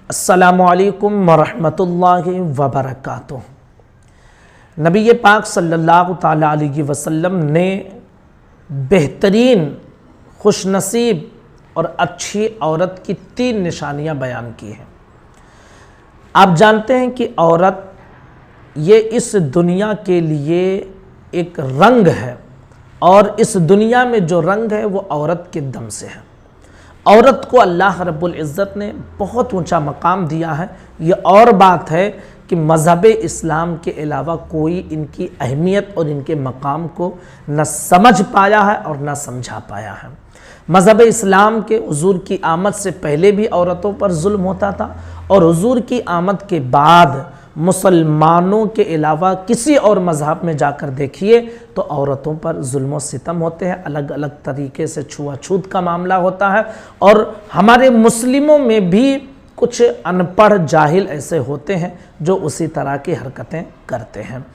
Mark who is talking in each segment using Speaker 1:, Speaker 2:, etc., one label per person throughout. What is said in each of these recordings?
Speaker 1: अस्सलामुअलैकुम वरहमतुल्लाहि वबरकातुह। नबी पाक सल्लल्लाहु ताला अलैहि वसल्लम ने बेहतरीन, खुशनसीब और अच्छी औरत की 3 निशानियां बयान की हैं। आप जानते हैं कि औरत ये इस दुनिया के लिए एक रंग है और इस दुनिया में जो रंग है वो औरत के दम से है। औरत को अल्लाह रब्बुल इज़्ज़त ने बहुत ऊंचा मकाम दिया है। ये और बात है कि मज़हब इस्लाम के अलावा कोई इनकी अहमियत और इनके मकाम को न समझ पाया है और न समझा पाया है। मज़हब इस्लाम के हुजूर की आमद से पहले भी औरतों पर जुल्म होता था और हुजूर की आमद के बाद मुसलमानों के अलावा किसी और मज़हब में जाकर देखिए तो औरतों पर जुल्म और सितम होते हैं, अलग अलग तरीके से छुआछूत का मामला होता है। और हमारे मुस्लिमों में भी कुछ अनपढ़ जाहिल ऐसे होते हैं जो उसी तरह की हरकतें करते हैं।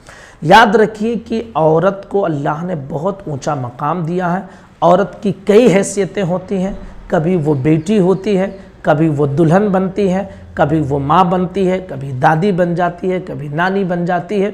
Speaker 1: याद रखिए कि औरत को अल्लाह ने बहुत ऊंचा मकाम दिया है। औरत की कई हैसियतें होती हैं, कभी वो बेटी होती है, कभी वो दुल्हन बनती है, कभी वो माँ बनती है, कभी दादी बन जाती है, कभी नानी बन जाती है,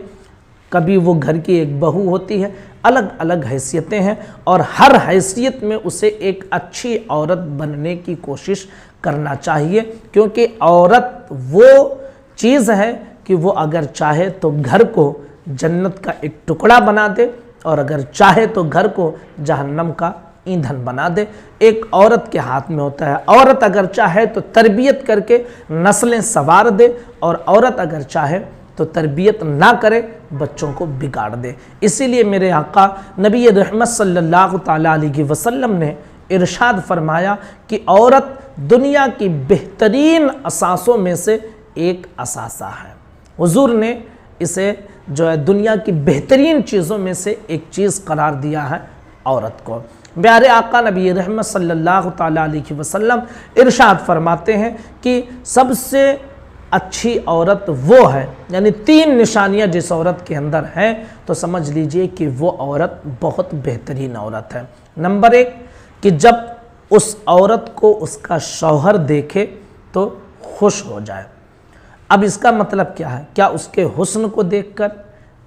Speaker 1: कभी वो घर की एक बहू होती है। अलग अलग हैसियतें हैं और हर हैसियत में उसे एक अच्छी औरत बनने की कोशिश करना चाहिए, क्योंकि औरत वो चीज़ है कि वो अगर चाहे तो घर को जन्नत का एक टुकड़ा बना दे और अगर चाहे तो घर को जहन्नम का ईंधन बना दे। एक औरत के हाथ में होता है। औरत अगर चाहे तो तरबियत करके नस्लें संवार दे और औरत अगर चाहे तो तरबियत ना करे, बच्चों को बिगाड़ दे। इसीलिए मेरे आका नबी रहमत सल्लल्लाहु ताला अलैहि वसल्लम ने इरशाद फरमाया कि औरत दुनिया की बेहतरीन असासों में से एक असासा है। हुजूर ने इसे जो है दुनिया की बेहतरीन चीज़ों में से एक चीज़ करार दिया है औरत को। प्यारे आका नबी रहमत सल्लल्लाहु ताला अलैहि वसल्लम इरशाद फरमाते हैं कि सबसे अच्छी औरत वो है, यानी 3 निशानियां जिस औरत के अंदर हैं तो समझ लीजिए कि वो औरत बहुत बेहतरीन औरत है। नंबर 1 कि जब उस औरत को उसका शौहर देखे तो खुश हो जाए। अब इसका मतलब क्या है? क्या उसके हुस्न को देखकर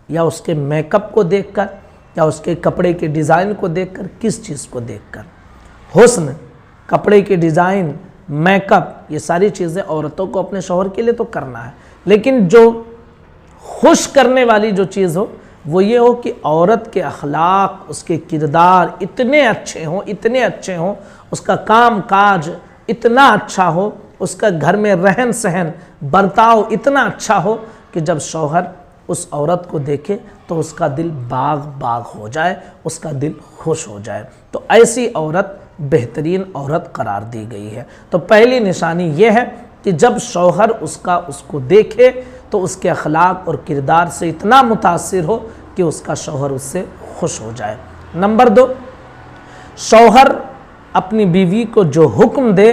Speaker 1: या उसके मेकअप को देखकर या उसके कपड़े के डिज़ाइन को देखकर? किस चीज़ को देखकर? हुस्न, कपड़े के डिज़ाइन, मेकअप, ये सारी चीज़ें औरतों को अपने शौहर के लिए तो करना है, लेकिन जो खुश करने वाली जो चीज़ हो वो ये हो कि औरत के अखलाक, उसके किरदार इतने अच्छे हों, इतने अच्छे हों, उसका काम काज इतना अच्छा हो, उसका घर में रहन सहन बर्ताव इतना अच्छा हो कि जब शौहर उस औरत को देखे तो उसका दिल बाग बाग हो जाए, उसका दिल खुश हो जाए। तो ऐसी औरत बेहतरीन औरत करार दी गई है। तो पहली निशानी ये है कि जब शौहर उसको देखे तो उसके अखलाक और किरदार से इतना मुतासिर हो कि उसका शौहर उससे खुश हो जाए। नंबर 2, शौहर अपनी बीवी को जो हुक्म दे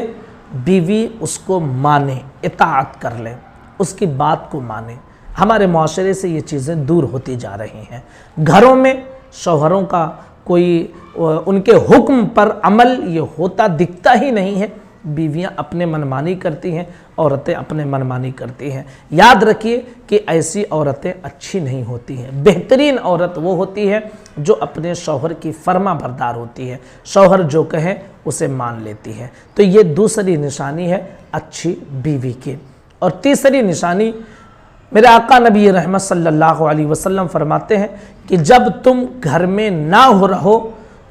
Speaker 1: बीवी उसको माने, इताअत कर ले, उसकी बात को माने। हमारे माशरे से ये चीज़ें दूर होती जा रही हैं। घरों में शौहरों का कोई उनके हुक्म पर अमल ये होता दिखता ही नहीं है। बीवियां अपने मनमानी करती हैं, औरतें अपने मनमानी करती हैं। याद रखिए कि ऐसी औरतें अच्छी नहीं होती हैं। बेहतरीन औरत वो होती है जो अपने शौहर की फर्मा बरदार होती है, शौहर जो कहे उसे मान लेती है। तो ये दूसरी निशानी है अच्छी बीवी की। और तीसरी निशानी मेरे आका नबी रहमत सल्लल्लाहु अलैहि वसल्लम फरमाते हैं कि जब तुम घर में ना हो रहो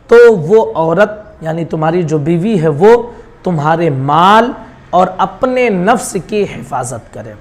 Speaker 1: तो वो औरत यानी तुम्हारी जो बीवी है वो तुम्हारे माल और अपने नफ्स की हिफाजत करे।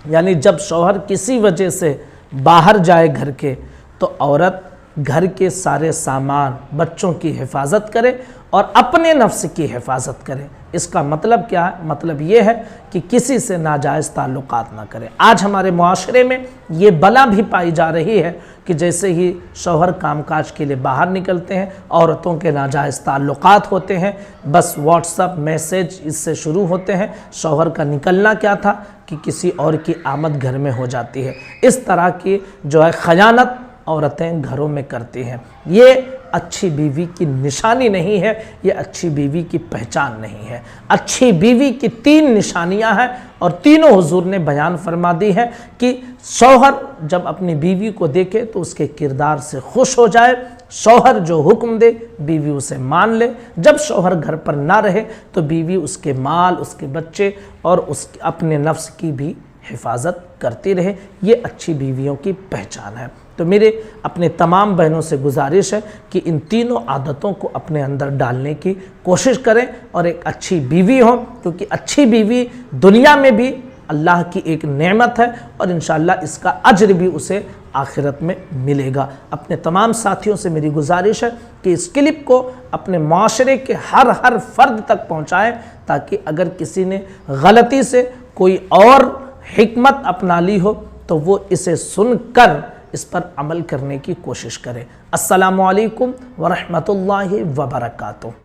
Speaker 1: यानी जब शौहर किसी वजह से बाहर जाए घर के तो औरत घर के सारे सामान, बच्चों की हिफाजत करे और अपने नफ्स की हिफाजत करे। इसका मतलब क्या है? मतलब ये है कि किसी से नाजायज़ ताल्लुकात ना करे। आज हमारे मुआशरे में ये बला भी पाई जा रही है कि जैसे ही शौहर कामकाज के लिए बाहर निकलते हैं औरतों के नाजायज़ ताल्लुकात होते हैं, बस व्हाट्सअप मैसेज इससे शुरू होते हैं। शौहर का निकलना क्या था कि किसी और की आमद घर में हो जाती है। इस तरह की जो है खयानत عورتیں گھروں میں کرتی ہیں۔ یہ اچھی بیوی کی نشانی نہیں ہے، یہ اچھی بیوی کی پہچان نہیں ہے۔ اچھی بیوی کی 3 نشانیاں ہیں اور تینوں حضور نے بیان فرما دی ہیں کہ شوہر جب اپنی بیوی کو دیکھے تو اس کے کردار سے خوش ہو جائے، شوہر جو حکم دے بیوی اسے مان لے، جب شوہر گھر پر نہ رہے تو بیوی اس کے مال، اس کے بچے اور اپنے نفس کی بھی حفاظت کرتی رہے۔ یہ اچھی بیویوں کی پہچان ہے۔ تو میرے اپنے تمام بہنوں سے گزارش ہے کہ ان تینوں عادتوں کو اپنے اندر ڈالنے کی کوشش کریں اور ایک اچھی بیوی ہو، کیونکہ اچھی بیوی دنیا میں بھی اللہ کی ایک نعمت ہے اور انشاءاللہ اس کا اجر بھی اسے آخرت میں ملے گا۔ اپنے تمام ساتھیوں سے میری گزارش ہے کہ اس کلپ کو اپنے معاشرے کے ہر فرد تک پہنچائیں، تاکہ اگر کسی نے غلطی سے کوئی اور حکمت اپنا لی ہو تو وہ اسے سن کر اس پر عمل کرنے کی کوشش کرے۔ السلام علیکم ورحمۃ اللہ وبرکاتہ۔